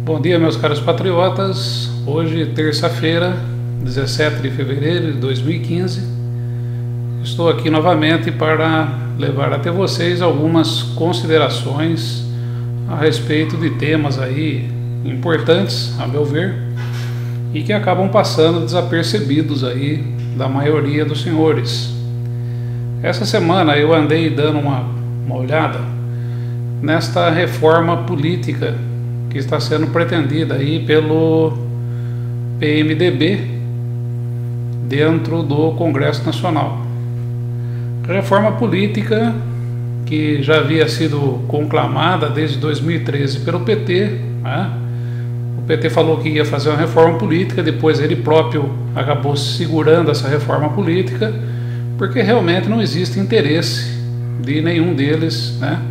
Bom dia, meus caros patriotas. Hoje, terça-feira, 17 de fevereiro de 2015, estou aqui novamente para levar até vocês algumas considerações a respeito de temas aí importantes, a meu ver, e que acabam passando desapercebidos aí da maioria dos senhores. Essa semana eu andei dando uma olhada nesta reforma política que está sendo pretendida aí pelo PMDB dentro do Congresso Nacional. Reforma política que já havia sido conclamada desde 2013 pelo PT, né? O PT falou que ia fazer uma reforma política, depois ele próprio acabou segurando essa reforma política, porque realmente não existe interesse de nenhum deles, né,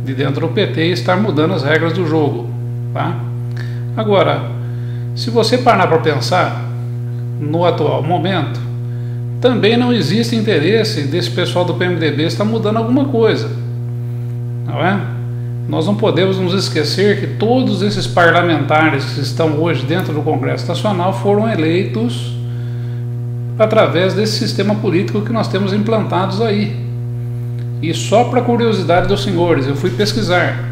de dentro do PT, estar mudando as regras do jogo, tá? Agora, se você parar para pensar, no atual momento, também não existe interesse desse pessoal do PMDB estar mudando alguma coisa, não é? Nós não podemos nos esquecer que todos esses parlamentares que estão hoje dentro do Congresso Nacional foram eleitos através desse sistema político que nós temos implantados aí. E só para curiosidade dos senhores, eu fui pesquisar.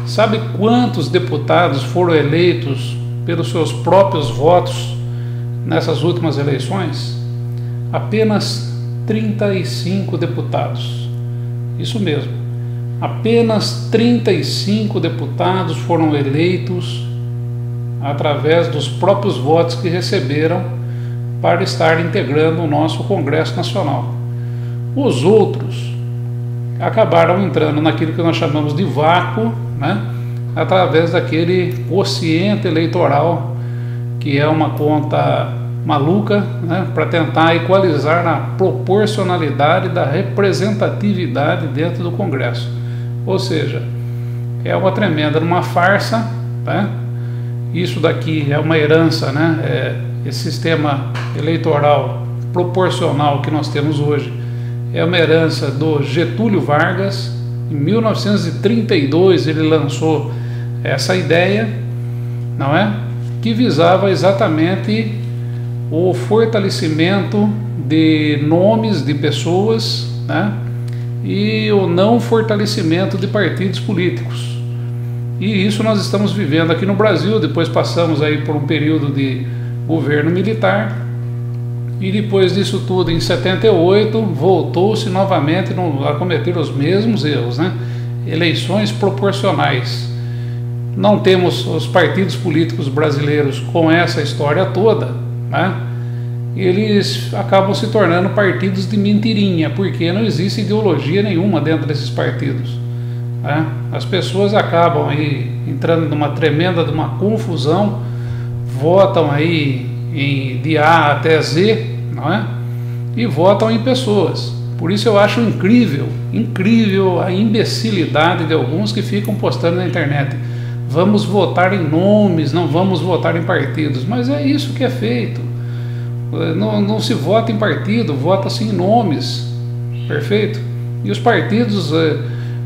Sabe quantos deputados foram eleitos pelos seus próprios votos nessas últimas eleições? Apenas 35 deputados. Isso mesmo. Apenas 35 deputados foram eleitos através dos próprios votos que receberam para estar integrando o nosso Congresso Nacional. Os outros acabaram entrando naquilo que nós chamamos de vácuo, né, através daquele quociente eleitoral, que é uma conta maluca, né, para tentar equalizar na proporcionalidade da representatividade dentro do Congresso. Ou seja, é uma tremenda, uma farsa, né? Isso daqui é uma herança, né? Esse sistema eleitoral proporcional que nós temos hoje é uma herança do Getúlio Vargas. Em 1932 ele lançou essa ideia, não é? Que visava exatamente o fortalecimento de nomes de pessoas, né? E o não fortalecimento de partidos políticos. E isso nós estamos vivendo aqui no Brasil. Depois passamos aí por um período de governo militar, e depois disso tudo, em 78, voltou-se novamente a cometer os mesmos erros, né? Eleições proporcionais. Não temos os partidos políticos brasileiros com essa história toda, né? Eles acabam se tornando partidos de mentirinha, porque não existe ideologia nenhuma dentro desses partidos, né? As pessoas acabam aí entrando numa tremenda, de uma confusão, votam aí de A até Z, não é? E votam em pessoas. Por isso eu acho incrível a imbecilidade de alguns que ficam postando na internet: vamos votar em nomes, não vamos votar em partidos. Mas é isso que é feito. Não se vota em partido, vota-se em nomes, perfeito? E os partidos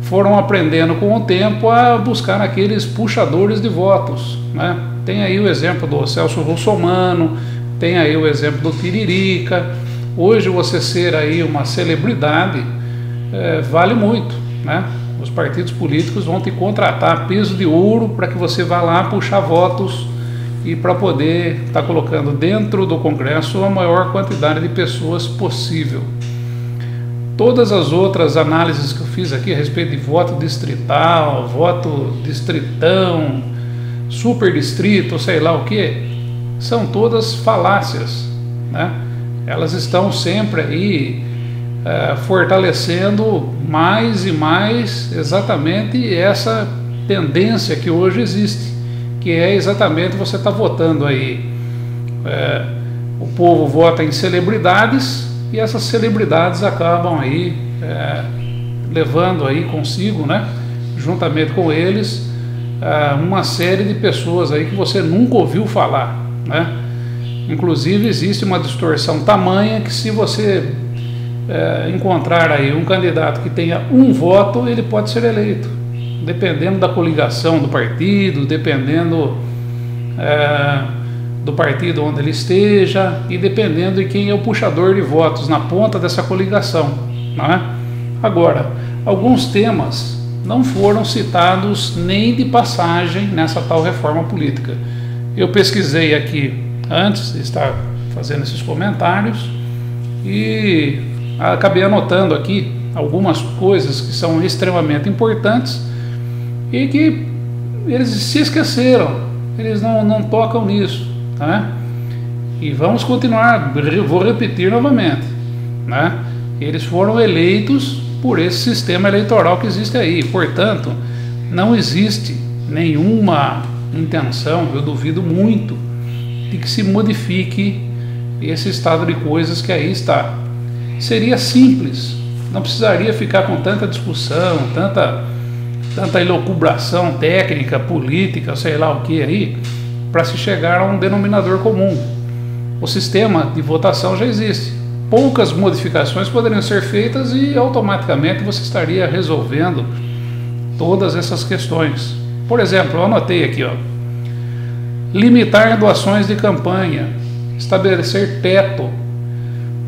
foram aprendendo com o tempo a buscar aqueles puxadores de votos, né? Tem aí o exemplo do Celso Russomano, tem aí o exemplo do Tiririca. Hoje você ser aí uma celebridade vale muito, né? Os partidos políticos vão te contratar a peso de ouro para que você vá lá puxar votos e para poder estar colocando dentro do Congresso a maior quantidade de pessoas possível. Todas as outras análises que eu fiz aqui a respeito de voto distrital, voto distritão, super distrito, sei lá o que, são todas falácias, né? Elas estão sempre aí fortalecendo mais e mais exatamente essa tendência que hoje existe, que é exatamente você está votando aí, o povo vota em celebridades, e essas celebridades acabam aí levando aí consigo, né, juntamente com eles, uma série de pessoas aí que você nunca ouviu falar, né? Inclusive existe uma distorção tamanha que, se você encontrar aí um candidato que tenha um voto, ele pode ser eleito, dependendo da coligação do partido, dependendo do partido onde ele esteja e dependendo de quem é o puxador de votos na ponta dessa coligação, não é? Agora, alguns temas não foram citados nem de passagem nessa tal reforma política. Eu pesquisei aqui antes de estar fazendo esses comentários e acabei anotando aqui algumas coisas que são extremamente importantes e que eles se esqueceram, eles não tocam nisso, né? E vamos continuar, vou repetir novamente, né? Eles foram eleitos por esse sistema eleitoral que existe aí, portanto, não existe nenhuma intenção, eu duvido muito, de que se modifique esse estado de coisas que aí está. Seria simples, não precisaria ficar com tanta discussão, tanta elucubração técnica, política, sei lá o que aí, para se chegar a um denominador comum. O sistema de votação já existe. Poucas modificações poderiam ser feitas e automaticamente você estaria resolvendo todas essas questões. Por exemplo, eu anotei aqui, ó, limitar doações de campanha, estabelecer teto.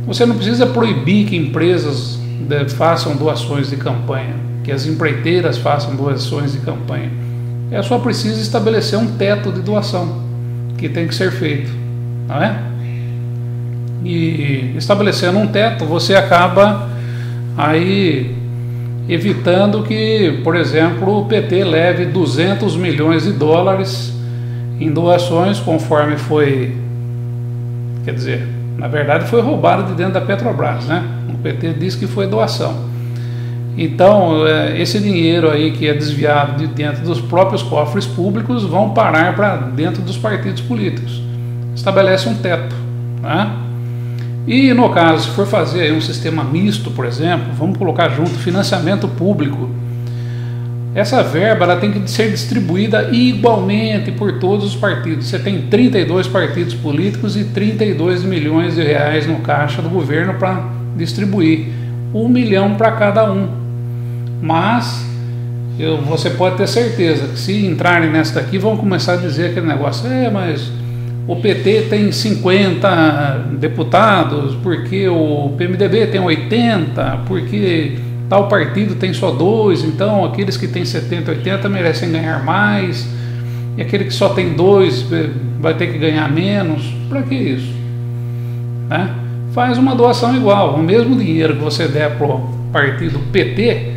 Você não precisa proibir que empresas façam doações de campanha, que as empreiteiras façam doações de campanha. É só preciso estabelecer um teto de doação que tem que ser feito, não é? E estabelecendo um teto, você acaba aí evitando que, por exemplo, o PT leve 200 milhões de dólares em doações, conforme foi, quer dizer, na verdade foi roubado de dentro da Petrobras, né? O PT diz que foi doação. Então, esse dinheiro aí que é desviado de dentro dos próprios cofres públicos vão parar para dentro dos partidos políticos. Estabelece um teto, né? E no caso, se for fazer aí um sistema misto, por exemplo, vamos colocar junto financiamento público, essa verba ela tem que ser distribuída igualmente por todos os partidos. Você tem 32 partidos políticos e 32 milhões de reais no caixa do governo para distribuir, 1 milhão para cada um. Mas você pode ter certeza que se entrarem nessa daqui vão começar a dizer aquele negócio, mas o PT tem 50 deputados, porque o PMDB tem 80, porque tal partido tem só 2, então aqueles que têm 70, 80 merecem ganhar mais, e aquele que só tem 2 vai ter que ganhar menos. Para que isso? Né? Faz uma doação igual, o mesmo dinheiro que você der para o partido PT,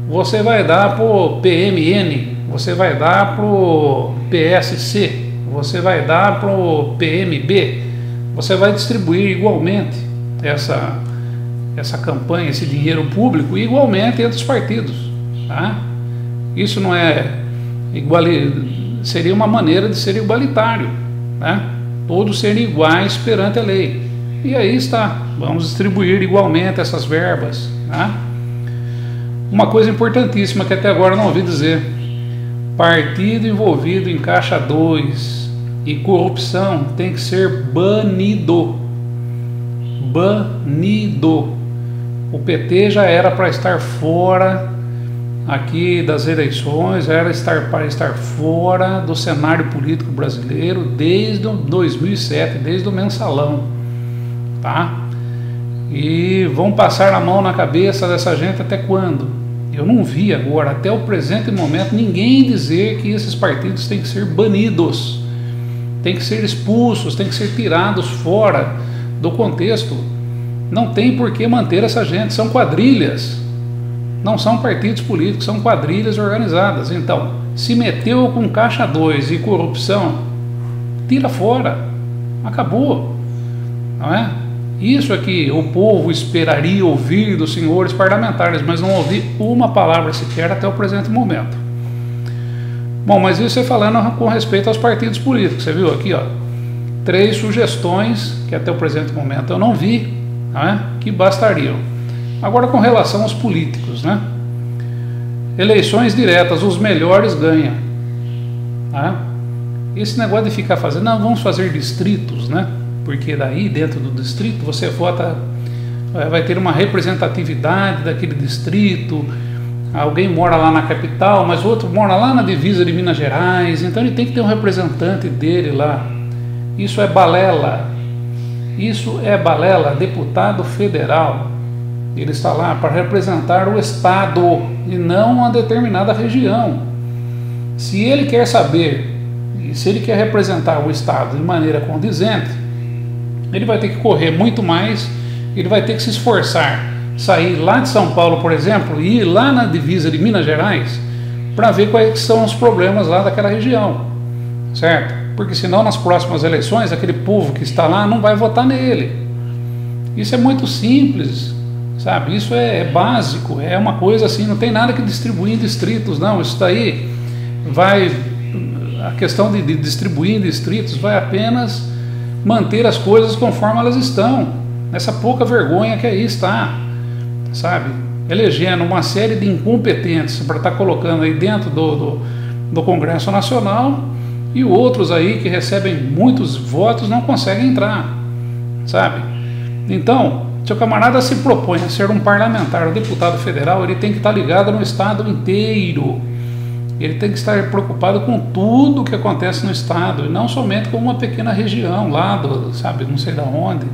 você vai dar para o PMN, você vai dar para o PSC, você vai dar para o PMB, você vai distribuir igualmente essa campanha, esse dinheiro público, igualmente entre os partidos. Tá? Isso não é seria uma maneira de ser igualitário, né? Todos serem iguais perante a lei. E aí está, vamos distribuir igualmente essas verbas. Tá? Uma coisa importantíssima que até agora não ouvi dizer: partido envolvido em Caixa 2 e corrupção tem que ser banido. Banido. O PT já era para estar fora aqui das eleições, era para estar fora do cenário político brasileiro desde 2007, desde o mensalão, tá? E vão passar a mão na cabeça dessa gente até quando? Eu não vi agora, até o presente momento, ninguém dizer que esses partidos têm que ser banidos, têm que ser expulsos, têm que ser tirados fora do contexto. Não tem por que manter essa gente, são quadrilhas, não são partidos políticos, são quadrilhas organizadas. Então, se meteu com Caixa 2 e corrupção, tira fora, acabou, não é? Isso é que o povo esperaria ouvir dos senhores parlamentares, mas não ouvi uma palavra sequer até o presente momento. Bom, mas isso é falando com respeito aos partidos políticos. Você viu aqui, ó, 3 sugestões que até o presente momento eu não vi, né, que bastariam. Agora, com relação aos políticos, né? Eleições diretas, os melhores ganham. Né? Esse negócio de ficar fazendo, não, vamos fazer distritos, né? Porque daí dentro do distrito você vota, vai ter uma representatividade daquele distrito, alguém mora lá na capital, mas o outro mora lá na divisa de Minas Gerais, então ele tem que ter um representante dele lá. Isso é balela. Isso é balela. Deputado federal, ele está lá para representar o Estado e não uma determinada região. Se ele quer saber, e se ele quer representar o Estado de maneira condizente, ele vai ter que correr muito mais, ele vai ter que se esforçar, sair lá de São Paulo, por exemplo, e ir lá na divisa de Minas Gerais para ver quais são os problemas lá daquela região, certo? Porque senão nas próximas eleições aquele povo que está lá não vai votar nele. Isso é muito simples, sabe? Isso é básico, é uma coisa assim, não tem nada que distribuir em distritos, não. Isso daí vai, a questão de distribuir em distritos vai apenas manter as coisas conforme elas estão, essa pouca vergonha que aí está, sabe? Elegendo uma série de incompetentes para estar colocando aí dentro do Congresso Nacional, e outros aí que recebem muitos votos não conseguem entrar, sabe? Então, se o camarada se propõe a ser um parlamentar, um deputado federal, ele tem que estar ligado no Estado inteiro. Ele tem que estar preocupado com tudo que acontece no Estado, e não somente com uma pequena região lá, sabe, não sei de onde.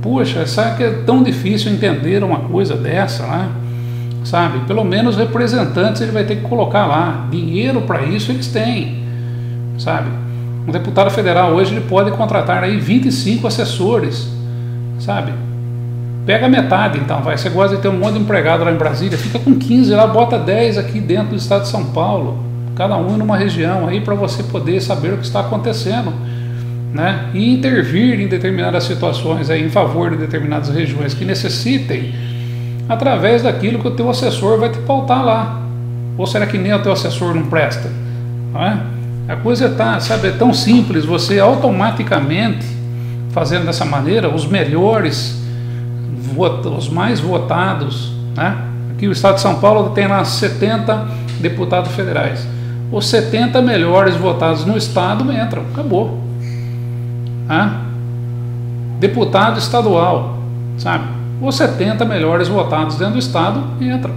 Puxa, sabe que é tão difícil entender uma coisa dessa, né? Sabe? Pelo menos representantes ele vai ter que colocar lá. Dinheiro para isso eles têm, sabe? Um deputado federal hoje ele pode contratar aí 25 assessores, sabe? Pega metade então, vai. Você gosta de ter um monte de empregado lá em Brasília, fica com 15 lá, bota 10 aqui dentro do estado de São Paulo, cada um numa região aí, para você poder saber o que está acontecendo, né? E intervir em determinadas situações aí em favor de determinadas regiões que necessitem, através daquilo que o teu assessor vai te pautar lá. Ou será que nem o teu assessor não presta? Não é? A coisa sabe, é tão simples, você automaticamente fazendo dessa maneira, os melhores, os mais votados, né? Aqui o estado de São Paulo tem lá 70 deputados federais. Os 70 melhores votados no estado entram, acabou. Deputado estadual, sabe? Os 70 melhores votados dentro do estado entram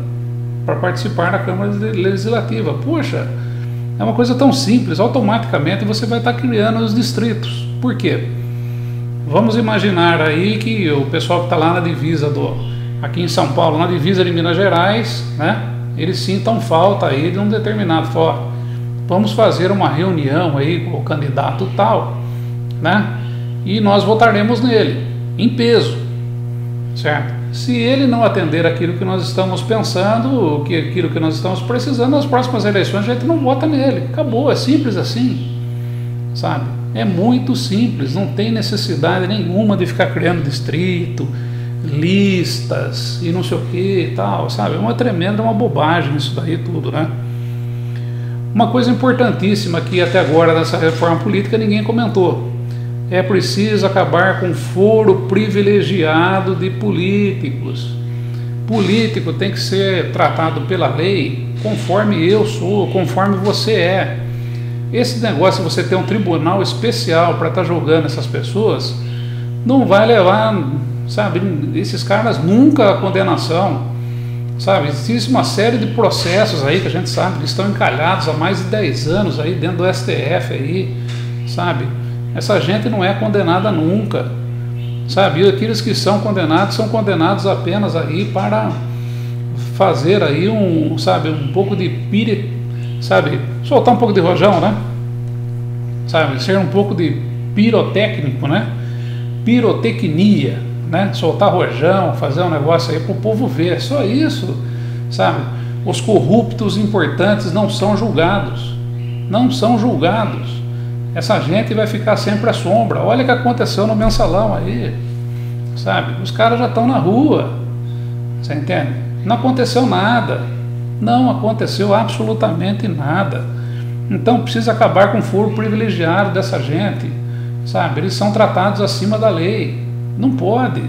para participar da Câmara Legislativa. Poxa, é uma coisa tão simples, automaticamente você vai estar criando os distritos. Por quê? Vamos imaginar aí que o pessoal que está lá na divisa aqui em São Paulo, na divisa de Minas Gerais, né? Eles sintam falta aí de um determinado, vamos fazer uma reunião aí com o candidato tal, né? E nós votaremos nele, em peso, certo? Se ele não atender aquilo que nós estamos pensando, aquilo que nós estamos precisando, nas próximas eleições a gente não vota nele, acabou, é simples assim, sabe? É muito simples, não tem necessidade nenhuma de ficar criando distrito, listas e não sei o que e tal, sabe? É uma tremenda, uma bobagem isso daí tudo, né? Uma coisa importantíssima que até agora nessa reforma política ninguém comentou: é preciso acabar com o foro privilegiado de políticos. Político tem que ser tratado pela lei conforme eu sou, conforme você é. Esse negócio de você ter um tribunal especial para estar julgando essas pessoas não vai levar, sabe, esses caras nunca a condenação, sabe? Existe uma série de processos aí que a gente sabe que estão encalhados há mais de 10 anos aí dentro do STF aí, sabe? Essa gente não é condenada nunca, sabe? E aqueles que são condenados apenas aí para fazer aí sabe, um pouco de sabe, soltar um pouco de rojão, né? Sabe, ser um pouco de pirotécnico, né? Pirotecnia, né? Soltar rojão, fazer um negócio aí para o povo ver, só isso, sabe? Os corruptos importantes não são julgados, não são julgados. Essa gente vai ficar sempre à sombra. Olha o que aconteceu no Mensalão aí, sabe? Os caras já estão na rua, você entende? Não aconteceu nada. Não aconteceu absolutamente nada. Então precisa acabar com o foro privilegiado dessa gente, sabe? Eles são tratados acima da lei. Não pode.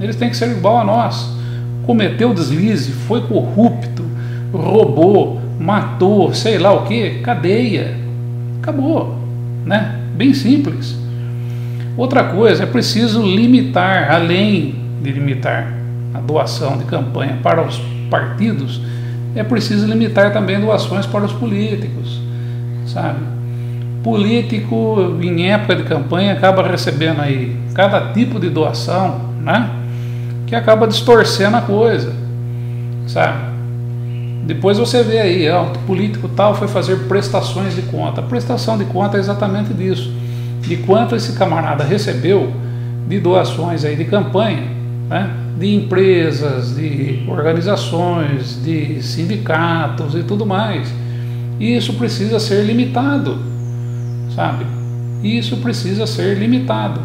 Eles têm que ser igual a nós. Cometeu deslize, foi corrupto, roubou, matou, sei lá o que, cadeia. Acabou, né? Bem simples. Outra coisa, é preciso limitar, além de limitar a doação de campanha para os partidos, é preciso limitar também doações para os políticos, sabe? Político em época de campanha acaba recebendo aí cada tipo de doação, né? Que acaba distorcendo a coisa, sabe? Depois você vê aí, ó, o político tal foi fazer prestações de conta. A prestação de conta é exatamente disso, de quanto esse camarada recebeu de doações aí de campanha, né? De empresas, de organizações, de sindicatos e tudo mais. E isso precisa ser limitado, sabe? Isso precisa ser limitado.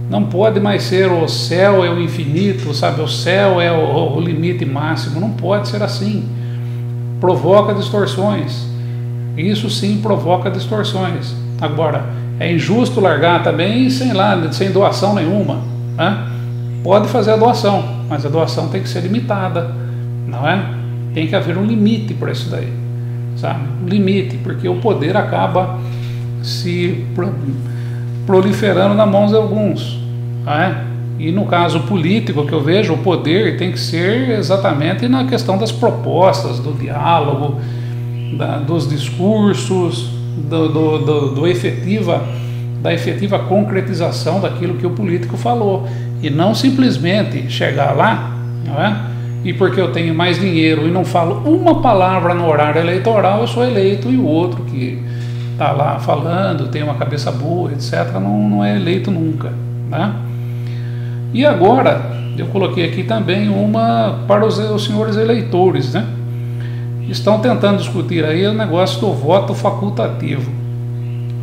Não pode mais ser o céu é o infinito, sabe? O céu é o limite máximo. Não pode ser assim. Provoca distorções. Isso sim provoca distorções. Agora, é injusto largar também sem doação nenhuma, né? Pode fazer a doação, mas a doação tem que ser limitada, não é? Tem que haver um limite para isso daí, sabe? Um limite, porque o poder acaba se proliferando nas mãos de alguns, não é? E no caso político que eu vejo, o poder tem que ser exatamente na questão das propostas, do diálogo, dos discursos, da efetiva concretização daquilo que o político falou. E não simplesmente chegar lá, não é? E porque eu tenho mais dinheiro e não falo uma palavra no horário eleitoral, eu sou eleito, e o outro que está lá falando, tem uma cabeça boa, etc., não é eleito nunca, né? E agora, eu coloquei aqui também uma para os senhores eleitores, né? Estão tentando discutir aí o negócio do voto facultativo.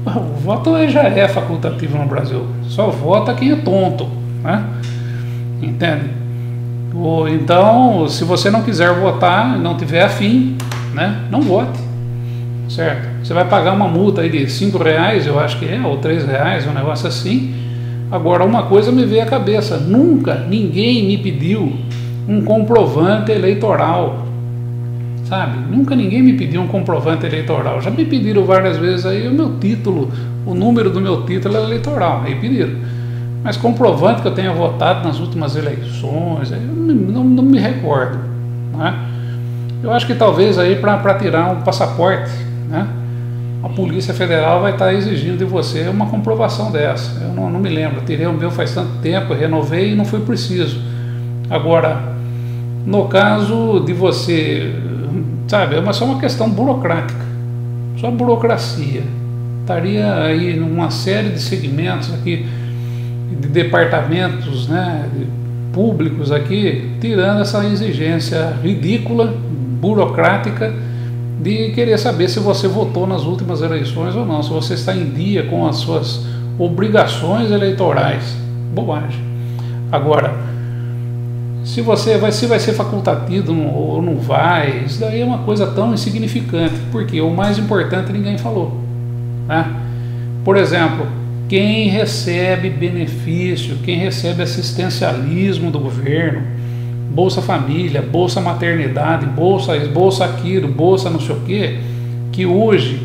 O voto já é facultativo no Brasil, só vota quem é tonto, né? Entende? Então, se você não quiser votar, não tiver afim, né? Não vote, certo? Você vai pagar uma multa aí de R$5, eu acho que é, ou R$3, um negócio assim. Agora, uma coisa me veio à cabeça: nunca ninguém me pediu um comprovante eleitoral, sabe? Nunca ninguém me pediu um comprovante eleitoral. Já me pediram várias vezes aí o meu título, o número do meu título eleitoral, aí pediram. Mas comprovante que eu tenha votado nas últimas eleições, eu não me recordo, né? Eu acho que talvez aí para tirar um passaporte, né? A Polícia Federal vai estar exigindo de você uma comprovação dessa. Eu não me lembro, tirei o meu faz tanto tempo, renovei e não foi preciso. Agora, no caso de você, sabe, é só uma questão burocrática, só burocracia. Estaria aí numa série de segmentos aqui, de departamentos, né, públicos aqui, tirando essa exigência ridícula, burocrática, de querer saber se você votou nas últimas eleições ou não, se você está em dia com as suas obrigações eleitorais. Bobagem. Agora, se vai ser facultativo ou não vai, isso daí é uma coisa tão insignificante, porque o mais importante ninguém falou, né? Por exemplo, quem recebe benefício, quem recebe assistencialismo do governo, Bolsa Família, Bolsa Maternidade, Bolsa aquilo, Bolsa não sei o quê, que hoje,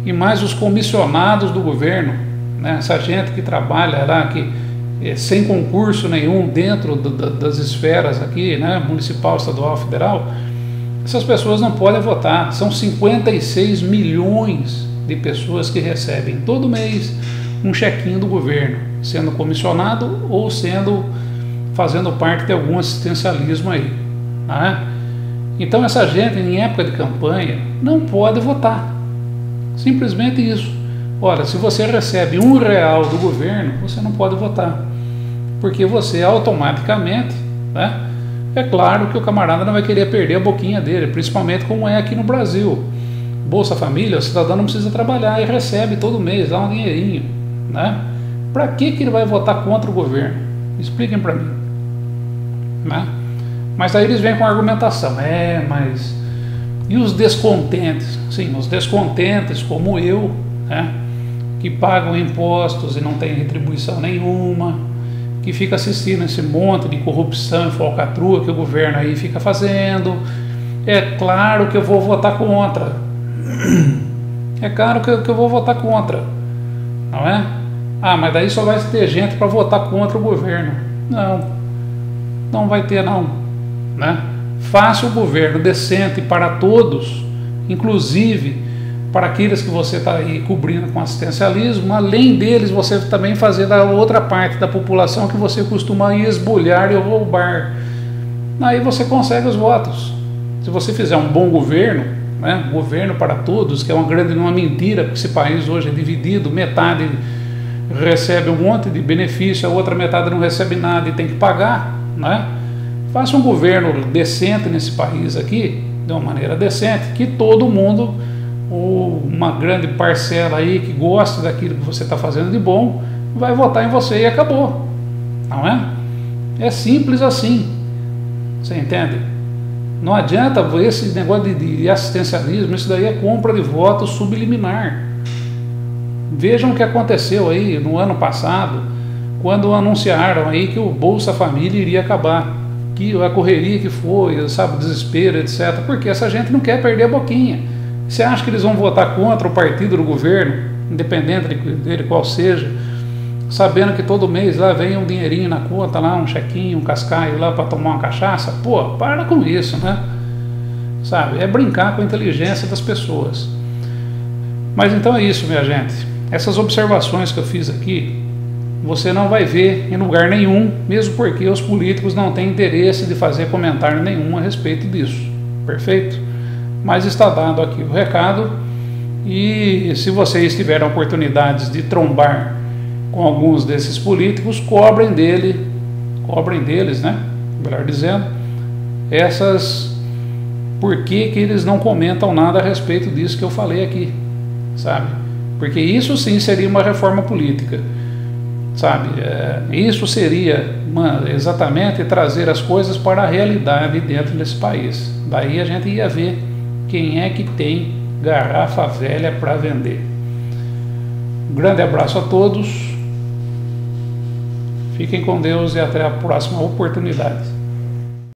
e mais os comissionados do governo, né, essa gente que trabalha lá, que sem concurso nenhum dentro das esferas aqui, né, municipal, estadual, federal, essas pessoas não podem votar. São 56 milhões de pessoas que recebem todo mês um chequinho do governo, sendo comissionado ou fazendo parte de algum assistencialismo aí, né? Então essa gente em época de campanha não pode votar, simplesmente isso. Olha, se você recebe R$1 do governo, você não pode votar, porque você automaticamente, né? É claro que o camarada não vai querer perder a boquinha dele, principalmente como é aqui no Brasil. Bolsa Família, o cidadão não precisa trabalhar e recebe todo mês, dá um dinheirinho, né? Para que ele vai votar contra o governo? Expliquem para mim, né? Mas aí eles vêm com a argumentação, mas e os descontentes? Sim, os descontentes como eu, né? Que pagam impostos e não tem retribuição nenhuma, que fica assistindo esse monte de corrupção e falcatrua que o governo aí fica fazendo. É claro que eu vou votar contra. É claro que eu vou votar contra, não é? Ah, mas daí só vai ter gente para votar contra o governo. Não vai ter não, né? Faça um governo decente para todos, inclusive para aqueles que você está aí cobrindo com assistencialismo. Além deles, você também fazer da outra parte da população que você costuma esbulhar e roubar. Aí você consegue os votos. Se você fizer um bom governo, né, governo para todos, que é uma mentira, porque esse país hoje é dividido, metade recebe um monte de benefício, a outra metade não recebe nada e tem que pagar, né? Faça um governo decente nesse país aqui, de uma maneira decente, que todo mundo, ou uma grande parcela aí que gosta daquilo que você está fazendo de bom, vai votar em você e acabou, não é? É simples assim, você entende? Não adianta esse negócio de assistencialismo, isso daí é compra de votos subliminar. Vejam o que aconteceu aí no ano passado, quando anunciaram aí que o Bolsa Família iria acabar, que a correria que foi, sabe, desespero, etc. Porque essa gente não quer perder a boquinha. Você acha que eles vão votar contra o partido do governo, independente dele qual seja, sabendo que todo mês lá vem um dinheirinho na conta, lá um chequinho, um cascaio lá para tomar uma cachaça? Pô, para com isso, né? Sabe, é brincar com a inteligência das pessoas. Mas então é isso, minha gente. Essas observações que eu fiz aqui, você não vai ver em lugar nenhum, mesmo porque os políticos não têm interesse de fazer comentário nenhum a respeito disso. Perfeito? Mas está dado aqui o recado, e se vocês tiverem oportunidades de trombar com alguns desses políticos, cobrem deles, né? Melhor dizendo, por que eles não comentam nada a respeito disso que eu falei aqui, sabe? Porque isso sim seria uma reforma política, sabe? Isso seria exatamente trazer as coisas para a realidade dentro desse país. Daí a gente ia ver quem é que tem garrafa velha para vender. Um grande abraço a todos, fiquem com Deus e até a próxima oportunidade.